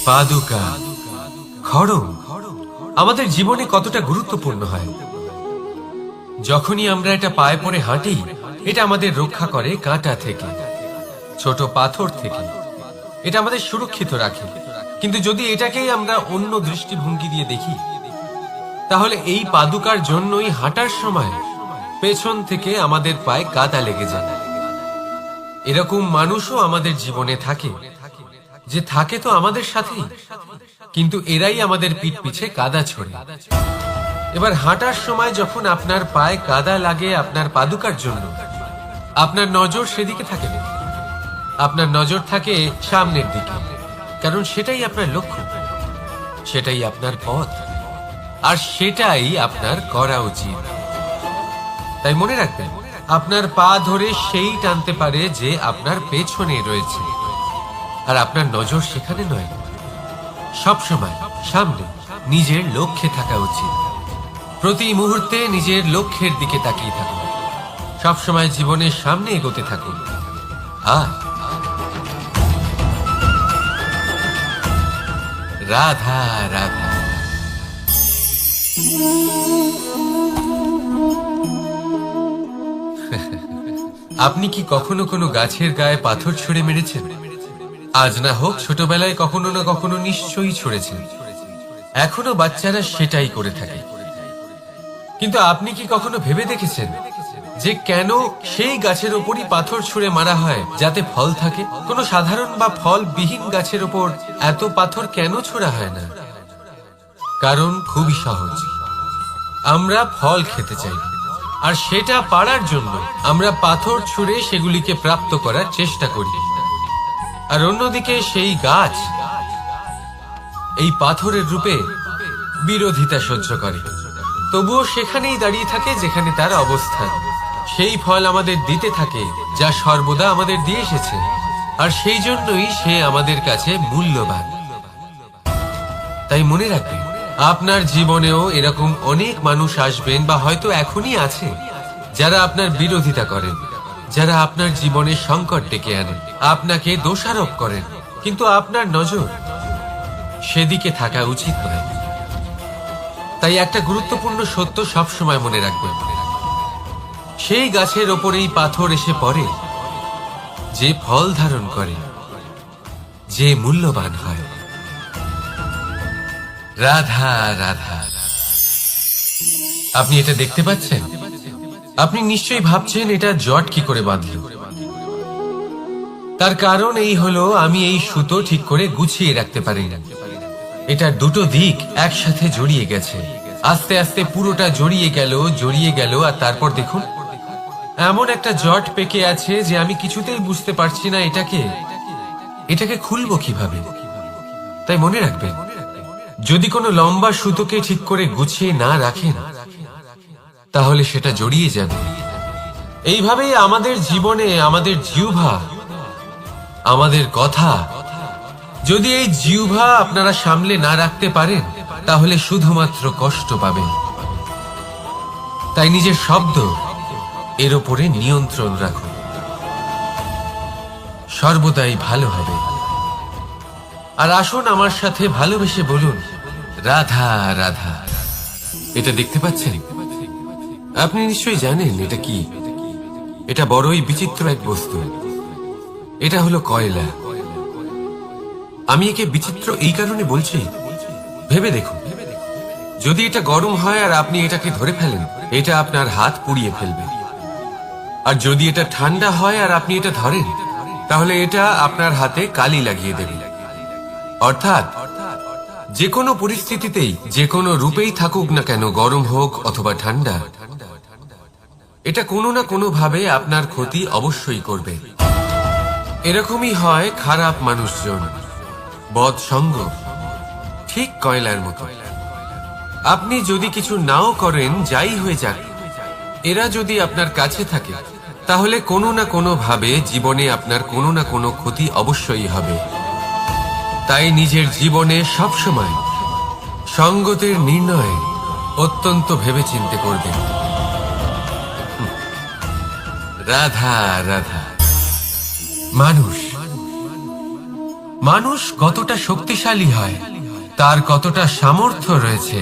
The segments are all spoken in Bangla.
পাদুকা, খড়ম আমাদের জীবনে কতটা গুরুত্বপূর্ণ হয়। যখনই আমরা এটা পায়ে পরে হাঁটি, এটা আমাদের রক্ষা করে কাঁটা থেকে, ছোট পাথর থেকে। এটা আমাদের সুরক্ষিত রাখে। কিন্তু যদি এটাকেই আমরা অন্য দৃষ্টিভঙ্গি দিয়ে দেখি, তাহলে এই পাদুকার জন্যই হাঁটার সময় পেছন থেকে আমাদের পায়ে কাদা লেগে যায়। এরকম মানুষও আমাদের জীবনে থাকে, যে থাকে তো আমাদের সাথেই, কিন্তু এরাই আমাদের পিঠ পিছে কাদা ছড়ে। এবার হাঁটার সময় যখন আপনার পায়ে কাদা লাগে আপনার পাদুকার জন্য, আপনার নজর সেদিকে থাকে না, আপনার নজর থাকে সামনের দিকে, কারণ সেটাই আপনার লক্ষ্য, সেটাই আপনার পথ, আর সেটাই আপনার করা উচিত। তাই মনে রাখবেন, আপনার পা ধরে সেই টানতে পারে যে আপনার পেছনে রয়েছে, আর আপনার নজর সেখানে নয়। সবসময় সামনে নিজের লক্ষ্যে থাকা উচিত। প্রতি মুহূর্তে নিজের লক্ষ্যের দিকে তাকিয়ে থাকুন। সবসময় জীবনের সামনে এগোতে থাকুন। রাধা রাধা। আপনি কি কখনো কোনো গাছের গায়ে পাথর ছুঁড়ে মেরেছেন? আজ না হোক, ছোটবেলায় কখনো না কখনো নিশ্চয়ই ছুঁড়েছেন। এখনো বাচ্চারা সেটাই করে থাকে। কিন্তু আপনি কি কখনো ভেবে দেখেছেন যে কেন সেই গাছের ওপরই পাথর ছুঁড়ে মারা হয় যাতে ফল থাকে? কোনো সাধারণ বা ফল বিহীন গাছের ওপর এত পাথর কেন ছোড়া হয় না? কারণ খুবই সহজ, আমরা ফল খেতে চাই, আর সেটা পারার জন্য আমরা পাথর ছুঁড়ে সেগুলিকে প্রাপ্ত করার চেষ্টা করি। আর অন্যদিকে সেই গাছ এই পাথরের রূপে বিরোধিতা সহ্য করে, তবুও সেখানেই দাঁড়িয়ে থাকে যেখানে তার অবস্থান। সেই ফল আমাদের দিতে থাকে যা সর্বদা আমাদের দিয়ে এসেছে, আর সেই জন্যই সে আমাদের কাছে মূল্যবান। তাই মনে রাখবেন, আপনার জীবনেও এরকম অনেক মানুষ আসবেন, বা হয়তো এখনই আছে, যারা আপনার বিরোধিতা করেন, যারা আপনার জীবনে সংকট ডেকে আনেন, আপনাকে দোষারোপ করেন, কিন্তু আপনার নজর সেদিকে থাকা উচিত নয়। তাই একটা গুরুত্বপূর্ণ সত্য সবসময় মনে রাখবেন, সেই গাছের ওপরেই পাথর এসে পড়ে যে ফল ধারণ করে, যে মূল্যবান হয়। রাধা রাধা। আপনি এটা দেখতে পাচ্ছেন? আপনি নিশ্চয়ই ভাবছেন এটা জট কি করে বাঁধল। তার কারণ এই হলো, আমি এই সুতো ঠিক করে গুছিয়ে রাখতে পারি না। এটার দুটো দিক একসাথে জড়িয়ে গেছে, আস্তে আস্তে পুরোটা জড়িয়ে গেল, আর তারপর দেখুন এমন একটা জট পেকে আছে যে আমি কিছুতেই বুঝতে পারছি না এটাকে খুলবো কিভাবে। তাই মনে রাখবেন, যদি কোনো লম্বা সুতোকে ঠিক করে গুছিয়ে না রাখেন, তাহলে সেটা জড়িয়ে যাবে। এইভাবেই আমাদের জীবনে আমাদের জিহ্বা, আমাদের কথা, যদি এই জিহ্বা আপনারা সামলে না রাখতে পারেন, তাহলে শুধুমাত্র কষ্ট পাবেন। তাই নিজের শব্দ এর উপরে নিয়ন্ত্রণ রাখুন, সর্বদাই ভালো হবে। আর আসুন আমার সাথে ভালোবেসে বলুন, রাধা রাধা। এটা দেখতে পাচ্ছেন? আপনি নিশ্চয়ই জানেন এটা কি। এটা বড়ই বিচিত্র এক বস্তু। এটা হলো কয়লা। আমি একে বিচিত্র এই কারণে বলছি, ভেবে দেখুন, যদি এটা গরম হয় আর আপনি এটাকে ধরে ফেলেন, এটা আপনার হাত পুড়িয়ে ফেলবে। আর যদি এটা ঠান্ডা হয় আর আপনি এটা ধরেন, তাহলে এটা আপনার হাতে কালি লাগিয়ে দেবে। অর্থাৎ যে কোনো পরিস্থিতিতেই, যে কোনো রূপেই থাকুক না কেন, গরম হোক অথবা ঠান্ডা, এটা কোনো না কোনো ভাবে আপনার ক্ষতি অবশ্যই করবে। এরকমই হয় খারাপ মানুষজন, বদসঙ্গ, ঠিক কয়লার মতো। আপনি যদি কিছু নাও করেন, যাই হয়ে যাক, এরা যদি আপনার কাছে থাকে, তাহলে কোনো না কোনো ভাবে জীবনে আপনার কোনো না কোনো ক্ষতি অবশ্যই হবে। তাই নিজের জীবনে সবসময় সঙ্গতের নির্ণয় অত্যন্ত ভেবেচিন্তে করবেন। রাধা রাধা। মানুষ কতটা শক্তিশালী হয়, তার কতটা সামর্থ্য রয়েছে,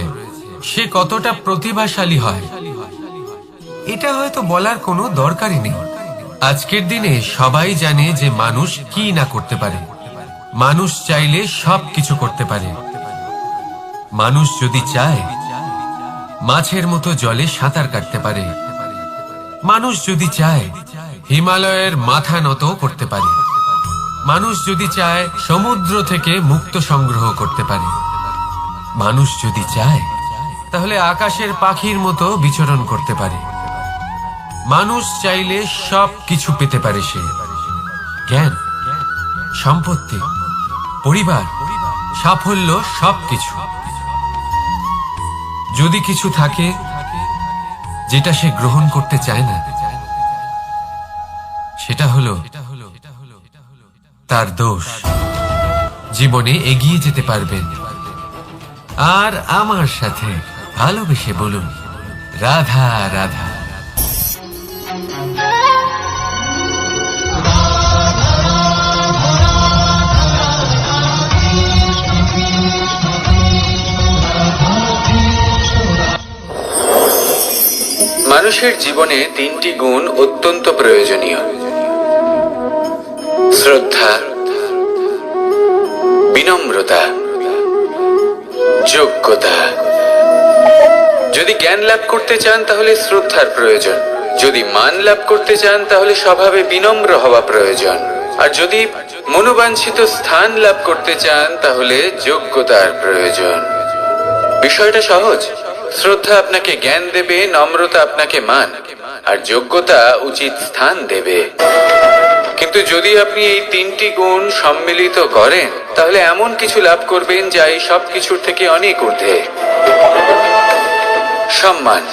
সে কতটা প্রতিভাশালী হয়, এটা হয়তো বলার কোনো দরকারই নেই। আজকের দিনে সবাই জানে যে মানুষ কি না করতে পারে। মানুষ চাইলে সবকিছু করতে পারে। মানুষ যদি চায় মাছের মতো জলে সাঁতার কাটতে পারে। মানুষ যদি চায় হিমালয়ের মাথা নত করতে পারে। মানুষ যদি চায় সমুদ্র থেকে মুক্ত সংগ্রহ করতে পারে। মানুষ যদি চায় তাহলে আকাশের পাখির মতো বিচরণ করতে পারে। মানুষ চাইলে সব কিছু পেতে পারে। সে জ্ঞান, সম্পত্তি, পরিবার, সাফল্য, সবকিছু। যদি কিছু থাকে যেটা সে গ্রহণ করতে চায় না, সেটা হলো তার দোষ। জীবনে এগিয়ে যেতে পারবেন। আর আমার সাথে ভালোবেসে বলুন, রাধা রাধা। মানুষের জীবনে তিনটি গুণ অত্যন্ত প্রয়োজনীয়: শ্রদ্ধা, বিনম্রতা, যোগ্যতা। যদি জ্ঞান লাভ করতে চান তাহলে শ্রদ্ধার প্রয়োজন। যদি মান লাভ করতে চান তাহলে স্বভাবে বিনম্র হওয়া প্রয়োজন। আর যদি মনোবাঞ্ছিত স্থান লাভ করতে চান তাহলে যোগ্যতার প্রয়োজন। বিষয়টা সহজ। শ্রদ্ধা আপনাকে জ্ঞান দেবে, নম্রতা আপনাকে মান, আর যোগ্যতা উচিত স্থান দেবে। কিন্তু যদি আপনি এই তিনটি গুণ সম্মিলিত করেন তাহলে এমন কিছু লাভ করবেন যা এই সব কিছুর থেকে অনেক ঊর্ধ্বে। সম্মান।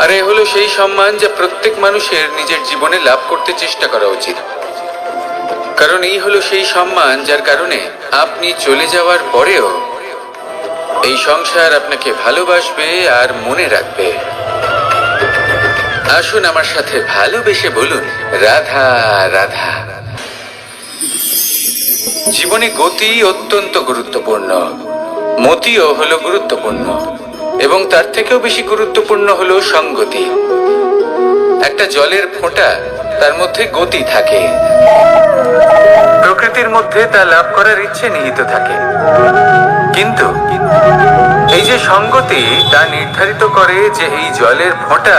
আর এ হলো সেই সম্মান যা প্রত্যেক মানুষের নিজের জীবনে লাভ করতে চেষ্টা করা উচিত। কারণ এই হলো সেই সম্মান যার কারণে আপনি চলে যাওয়ার পরেও এই সংসার আপনাকে ভালোবাসবে আর মনে রাখবে। আসুন আমার সাথে ভালোবেসে বলুন, রাধা রাধা। জীবনে গতি অত্যন্ত গুরুত্বপূর্ণ, মতিও হলো গুরুত্বপূর্ণ, এবং তার থেকেও বেশি গুরুত্বপূর্ণ হলো সঙ্গতি। একটা জলের ফোঁটা, তার মধ্যে গতি থাকে। প্রকৃতির মধ্যে তা লাভ করার ইচ্ছে নিহিত থাকে। কিন্তু এই যে সঙ্গতি, তা নির্ধারিত করে যে এই জলের ফোঁটা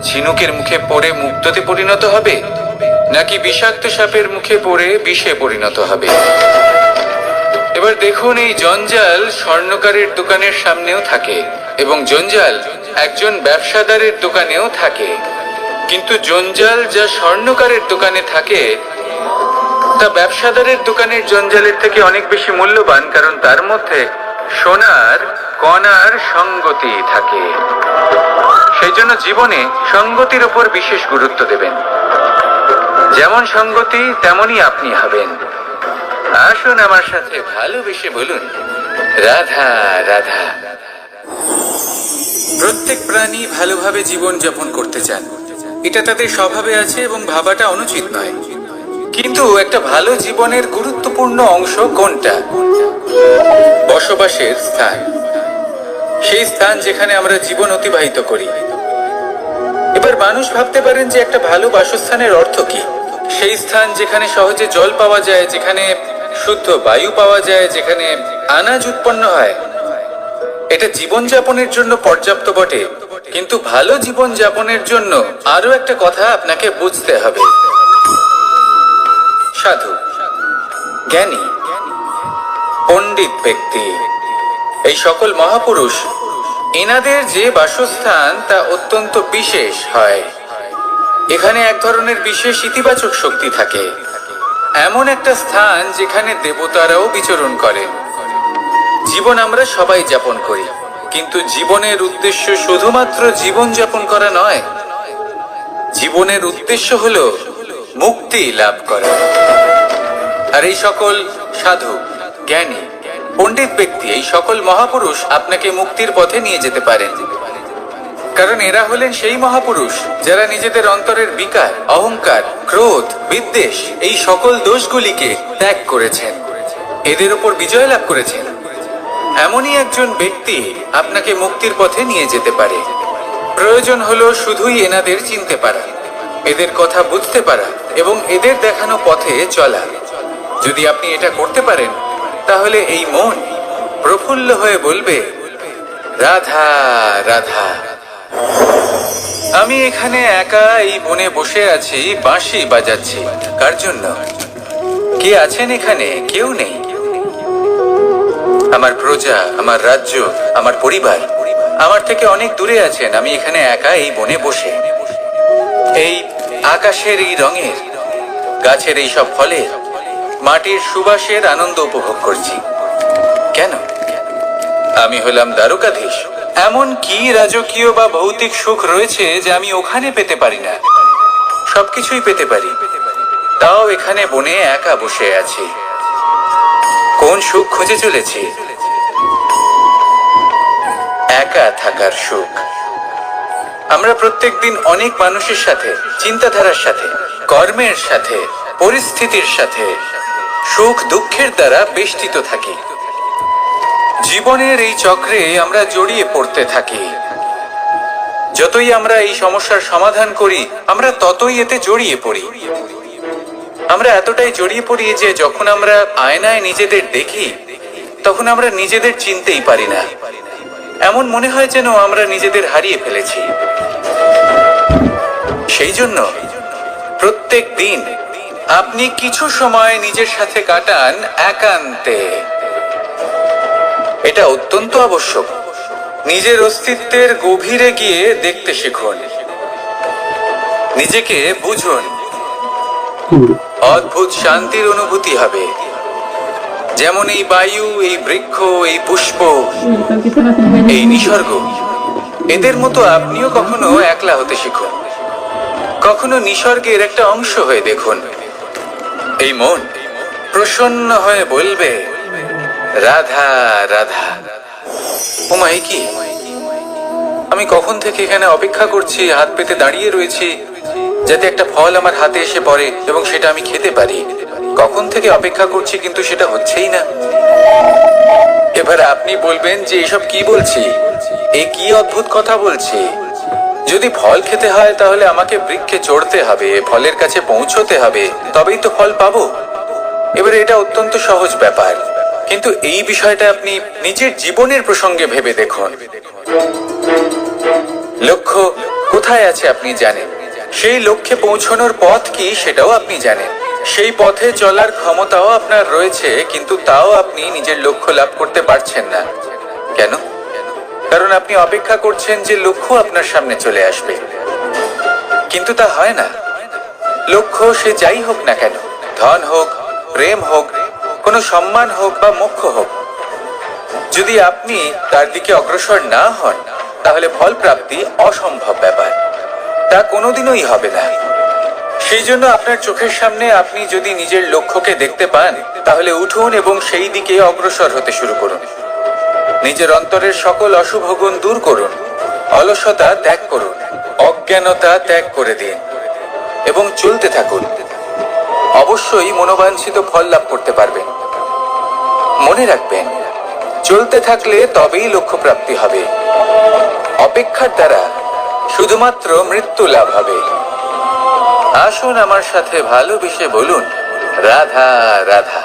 ঝিনুকের মুখে পড়ে মুক্ততে পরিণত হবে নাকি বিষাক্ত সাপের মুখে পড়ে বিষে পরিণত হবে। এবার দেখুন, এই জঞ্জাল স্বর্ণকারের দোকানের সামনেও থাকে এবং জঞ্জাল একজন ব্যবসাদারের দোকানেও থাকে। কিন্তু জঞ্জাল যা স্বর্ণকারের দোকানে থাকে তা ব্যবসাদারের দোকানের জঞ্জালের থেকে অনেক বেশি মূল্যবান, কারণ তার মধ্যে সোনার কণার সঙ্গতি থাকে। সেই জন্য জীবনে সঙ্গতির উপর বিশেষ গুরুত্ব দেবেন। যেমন সঙ্গতি তেমনই আপনি হবেন। আসুন আমার সাথে ভালোবেসে বলুন, রাধা রাধা। প্রত্যেক প্রাণী ভালোভাবে জীবন যাপন করতে চান, এটা তাদের স্বভাবে আছে এবং ভাবাটা অনুচিত নয়। কিন্তু একটা ভালো জীবনের গুরুত্বপূর্ণ অংশ কোনটা? বসবাসের স্থান। সেই স্থান যেখানে আমরা জীবন অতিবাহিত করি। এবার মানুষ ভাবতে পারেন যে একটা ভালো বাসস্থানের অর্থ কি? সেই স্থান যেখানে সহজে জল পাওয়া যায়, যেখানে শুদ্ধ বায়ু পাওয়া যায়, যেখানে আনাজ উৎপন্ন হয়। এটা জীবনযাপনের জন্য পর্যাপ্ত বটে, কিন্তু ভালো জীবন যাপনের জন্য আরো একটা কথা আপনাকে বুঝতে হবে। সাধু, জ্ঞানী, পণ্ডিত ব্যক্তি, এই সকল মহাপুরুষ, এনাদের যে বাসস্থান তা অত্যন্ত বিশেষ হয়। এখানে এক ধরনের বিশেষ ইতিবাচক শক্তি থাকে। এমন একটা স্থান যেখানে দেবতারাও বিচরণ করেন। জীবন আমরা সবাই যাপন করি, কিন্তু জীবনের উদ্দেশ্য শুধুমাত্র জীবন যাপন করা নয়। জীবনের উদ্দেশ্য হলো মুক্তি লাভ করা। আর এই সকল সাধু, জ্ঞানী, পণ্ডিত ব্যক্তি, এই সকল মহাপুরুষ আপনাকে মুক্তির পথে নিয়ে যেতে পারেন। কারণ এরা হলেন সেই মহাপুরুষ যারা নিজেদের অন্তরের বিকার, অহংকার, ক্রোধ, বিদ্বেষ এই সকল দোষগুলিকে ত্যাগ করেছেন, এদের উপর বিজয় লাভ করেছেন। এমনই একজন ব্যক্তি আপনাকে মুক্তির পথে নিয়ে যেতে পারে। প্রয়োজন হলো শুধুই এনাদের চিনতে পারা, এদের কথা বুঝতে পারা এবং এদের দেখানো পথে চলা। যদি আপনি এটা করতে পারেন তাহলে এই মন প্রফুল্ল হয়ে বলবে, রাধা রাধা। আমি এখানে একা এই বনে বসে আছি, বাঁশি বাজাচ্ছি। কার জন্য? কে আছেন এখানে? কেউ নেই। আমার প্রজা, আমার রাজ্য, আমার পরিবার আমার থেকে অনেক দূরে আছেন। আমি এখানে একা এই বনে বসে এই আকাশের এই রঙের, গাছের এই সব ফলের, মাটির সুবাসের আনন্দ উপভোগ করছি। কেন? আমি হলাম দ্বারকাধীশ। এমন কি রাজকীয় বা ভৌতিক সুখ রয়েছে যে আমি ওখানে পেতে পারি না? সবকিছুই পেতে পারি, তাও এখানে বনে একা বসে আছি। কোন সুখ খুঁজে চলেছি? একা থাকার সুখ। আমরা প্রত্যেকদিন অনেক মানুষের সাথে, চিন্তাধারার সাথে, কর্মের সাথে, পরিস্থিতির সাথে সুখ দুঃখের দ্বারা বেষ্টিত থাকি। জীবনের এই চক্রে আমরা জড়িয়ে পড়তে থাকি। যতই আমরা এই সমস্যার সমাধান করি আমরা ততই এতে জড়িয়ে পড়ি। আমরা এতটাই জড়িয়ে পড়ি যে যখন আমরা আয়নায় নিজেদের দেখি তখন আমরা নিজেদের চিনতেই পারি না। এমন মনে হয় যেন আমরা নিজেদের হারিয়ে ফেলেছি। সেই জন্য প্রত্যেক দিন আপনি কিছু সময় নিজের সাথে কাটান একান্তে। এটা অত্যন্ত আবশ্যক। নিজের অস্তিত্বের গভীরে গিয়ে দেখতে শিখুন, নিজেকে বুঝুন। অদ্ভুত শান্তির অনুভূতি হবে। যেমন এই বায়ু, এই বৃক্ষ, এই পুষ্প, এই নিসর্গ, এদের মতো আপনিও কখনো একলা হতে শিখুন। কখনো নিসর্গের একটা অংশ হয়ে দেখুন। এই মন প্রসন্ন হয়ে বলবে, রাধা রাধা। ওমাই কি, আমি কখন থেকে এখানে অপেক্ষা করছি, হাত পেতে দাঁড়িয়ে রয়েছি যাতে একটা ফল আমার হাতে এসে পড়ে এবং সেটা আমি খেতে পারি। কখন থেকে অপেক্ষা করছি কিন্তু সেটা হচ্ছেই না। এবার আপনি বলবেন যে এসব কি বলছি, এ কি অদ্ভুত কথা বলছি। যদি ফল খেতে হয় তাহলে আমাকে বৃক্ষে চড়তে হবে, ফলের কাছে পৌঁছতে হবে, তবেই তো ফল পাবো। এবারে এটা অত্যন্ত সহজ ব্যাপার, কিন্তু এই বিষয়টা আপনি নিজের জীবনের প্রসঙ্গে ভেবে দেখুন। লক্ষ্য কোথায় আছে আপনি জানেন, সেই লক্ষ্যে পৌঁছানোর পথ কি সেটাও আপনি জানেন, সেই পথে চলার ক্ষমতাও আপনার রয়েছে, কিন্তু তাও আপনি নিজের লক্ষ্য লাভ করতে পারছেন না। কেন? কারণ আপনি অপেক্ষা করছেন যে লক্ষ্য আপনার সামনে চলে আসবে, কিন্তু তা হয় না। লক্ষ্য সে যাই হোক না কেন, ধন হোক, প্রেম হোক, কোনো সম্মান হোক বা মোক্ষ হোক, যদি আপনি তার দিকে অগ্রসর না হন তাহলে ফল প্রাপ্তি অসম্ভব ব্যাপার, তা কোনোদিনই হবে না। সেই জন্য আপনার চোখের সামনে আপনি যদি নিজের লক্ষ্যকে দেখতে পান তাহলে উঠুন এবং সেই দিকে অগ্রসর হতে শুরু করুন। নিজের অন্তরের সকল অশুভ গুণ দূর করুন, অলসতা ত্যাগ করুন, অজ্ঞানতা ত্যাগ করে দিন এবং চলতে থাকুন। অবশ্যই মনোবাঞ্ছিত ফল লাভ করতে পারবেন। মনে রাখবেন, চলতে থাকলে তবেই লক্ষ্য প্রাপ্তি হবে। অপেক্ষার দ্বারা শুধুমাত্র মৃত্যু লাভ হবে। আসুন আমার সাথে ভালোবেসে বলুন, রাধা রাধা।